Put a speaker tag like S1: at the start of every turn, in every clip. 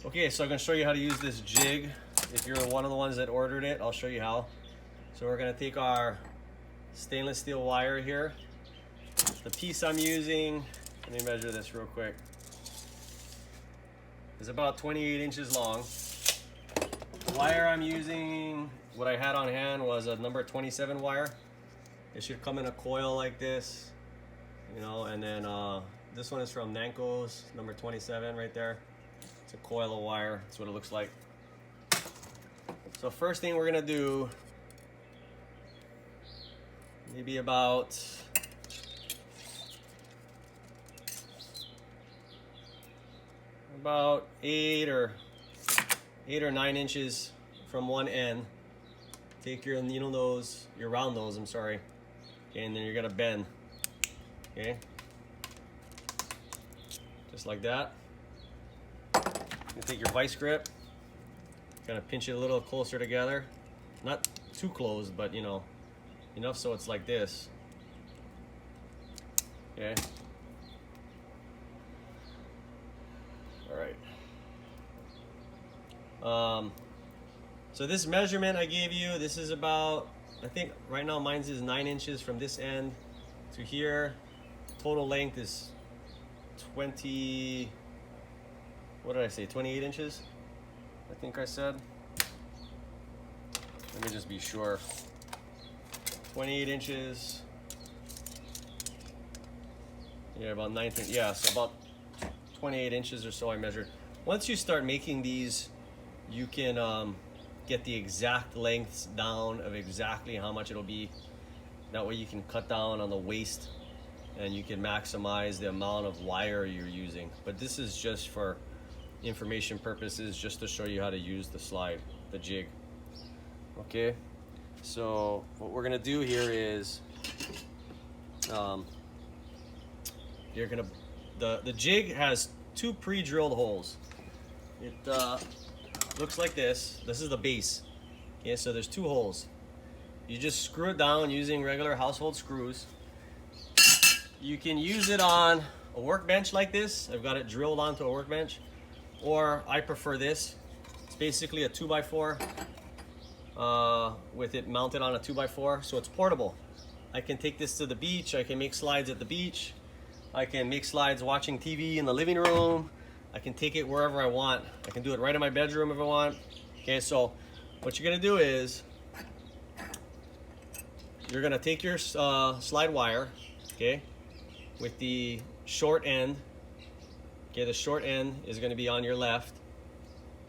S1: Okay, so I'm gonna show you how to use this jig. If you're one of the ones that ordered it, I'll show you how. So we're gonna take our stainless steel wire here. The piece I'm using, let me measure this real quick, is about 28 inches long. The wire I'm using, what I had on hand was a number 27 wire. It should come in a coil like this, you know, and then this one is from Nanko's, number 27 right there. It's a coil of wire, that's what it looks like. So first thing we're gonna do, maybe about eight or 9 inches from one end. Take your needle nose, your round nose, I'm sorry. Okay, and then you're gonna bend. Okay, just like that. You take your vice grip, kind of pinch it a little closer together, not too close, but you know, enough so it's like this. Okay. All right. So this measurement I gave you, this is about, I think right now mine's is 9 inches from this end to here. Total length is 20, what did I say, 28 inches? I think I said. Let me just be sure. 28 inches. Yeah, about 19, yeah, so about 28 inches or so I measured. Once you start making these, you can get the exact lengths down of exactly how much it'll be. That way you can cut down on the waste and you can maximize the amount of wire you're using. But this is just for information purposes, just to show you how to use the slide, the jig. Okay, so what we're gonna do here is you're gonna, the jig has two pre-drilled holes. It looks like this. This is the base. Okay, so there's two holes. You just screw it down using regular household screws. You can use it on a workbench like this. I've got it drilled onto a workbench, or I prefer this. It's basically a 2x4 with it mounted on a 2x4, so it's portable. I can take this to the beach. I can make slides at the beach. I can make slides watching TV in the living room. I can take it wherever I want. I can do it right in my bedroom if I want. Okay, so what you're gonna do is you're gonna take your slide wire, okay, with the short end. Okay, the short end is gonna be on your left.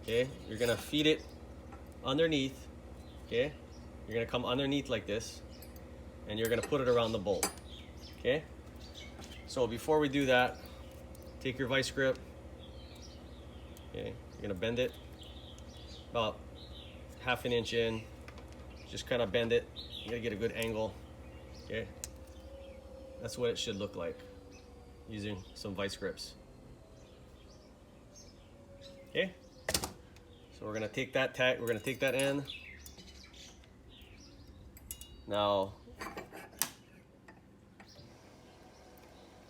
S1: Okay, you're gonna feed it underneath. Okay, you're gonna come underneath like this, and you're gonna put it around the bolt. Okay, so before we do that, take your vice grip. Okay, you're gonna bend it about ½ inch in. Just kind of bend it. You gotta get a good angle. Okay, that's what it should look like using some vice grips. Okay, so we're gonna take that tag. We're gonna take that end. Now,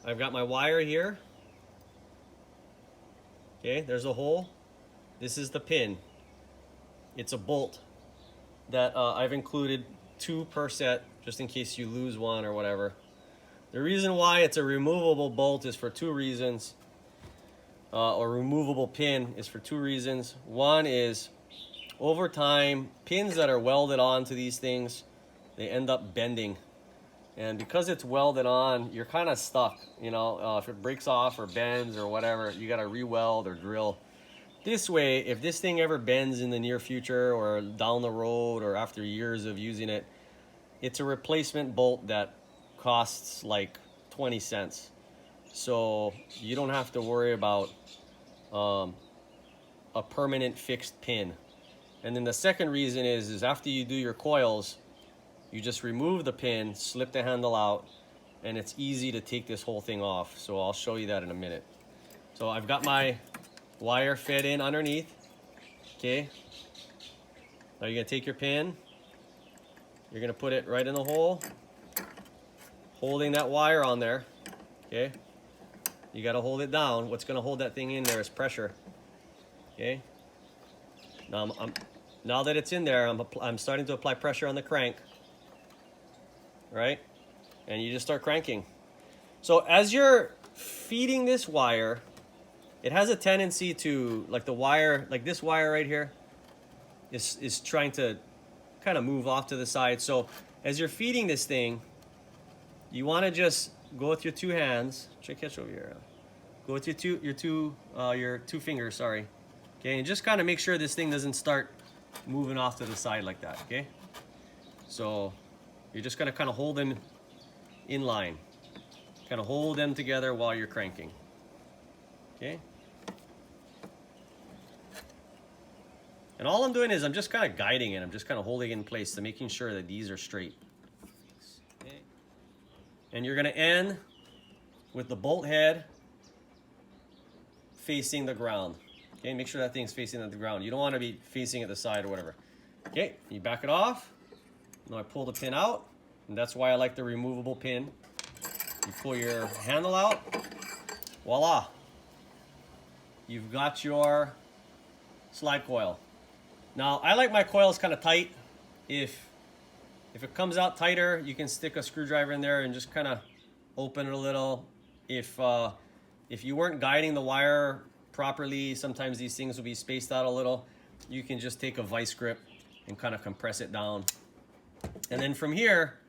S1: I've got my wire here. Okay, there's a hole. This is the pin. It's a bolt that I've included 2 per set, just in case you lose one or whatever. The reason why it's a removable bolt is for 2 reasons, or removable pin is for 2 reasons. One is, over time, pins that are welded onto these things, they end up bending. And because it's welded on, you're kind of stuck, you know, if it breaks off or bends or whatever, you got to re-weld or drill. This way, if this thing ever bends in the near future or down the road or after years of using it, it's a replacement bolt that costs like 20 cents. So you don't have to worry about a permanent fixed pin. And then the second reason is after you do your coils, you just remove the pin, slip the handle out, and it's easy to take this whole thing off. So I'll show you that in a minute. So I've got my wire fed in underneath. Okay. Now you're gonna take your pin, you're gonna put it right in the hole, holding that wire on there. Okay. You gotta hold it down. What's gonna hold that thing in there is pressure. Okay. Now that it's in there, I'm starting to apply pressure on the crank, right? And you just start cranking. So as you're feeding this wire, it has a tendency to, like the wire, like this wire right here, is trying to kind of move off to the side. So as you're feeding this thing, you want to just go with your two hands. Check, catch over here. Go with your two fingers. Sorry. Okay, and just kind of make sure this thing doesn't start moving off to the side like that. Okay. So you're just gonna kind of hold them in line. Kind of hold them together while you're cranking. Okay. And all I'm doing is I'm just kind of guiding it. I'm just kind of holding it in place to making sure that these are straight. Okay. And you're going to end with the bolt head facing the ground. Okay, make sure that thing's facing at the ground. You don't want to be facing at the side or whatever. Okay, you back it off. Now I pull the pin out, and that's why I like the removable pin. You pull your handle out. Voila. You've got your slide coil. Now, I like my coils kind of tight. If it comes out tighter, you can stick a screwdriver in there and just kind of open it a little. If you weren't guiding the wire properly, sometimes these things will be spaced out a little. You can just take a vice grip and kind of compress it down. And then from here,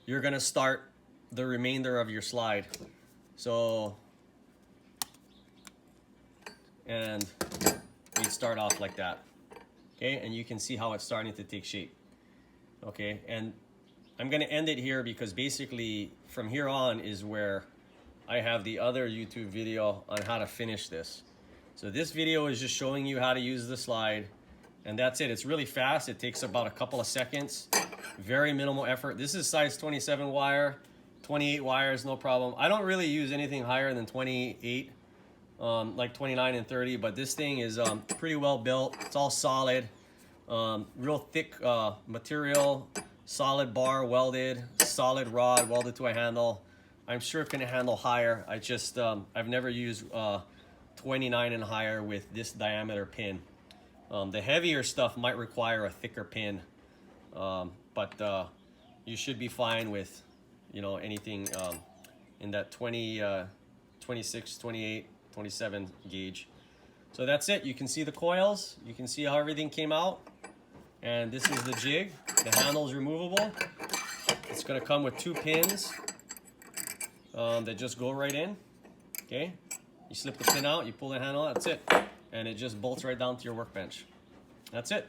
S1: you're gonna start the remainder of your slide. So, and we start off like that. Okay, and you can see how it's starting to take shape. Okay, and I'm gonna end it here because basically from here on is where I have the other YouTube video on how to finish this. So this video is just showing you how to use the slide, and that's it. It's really fast. It takes about a couple of seconds. Very minimal effort. This is size 27 wire, 28 wires, no problem. I don't really use anything higher than 28. Like 29 and 30, but this thing is pretty well built. It's all solid, real thick material, solid bar welded, solid rod welded to a handle. I'm sure it can handle higher. I just I've never used 29 and higher with this diameter pin. The heavier stuff might require a thicker pin, but you should be fine with, you know, anything in that 20, 26, 28, 27 gauge. So that's it. You can see the coils. You can see how everything came out. And this is the jig. The handle is removable. It's going to come with two pins that just go right in. Okay. You slip the pin out. You pull the handle out. That's it. And it just bolts right down to your workbench. That's it.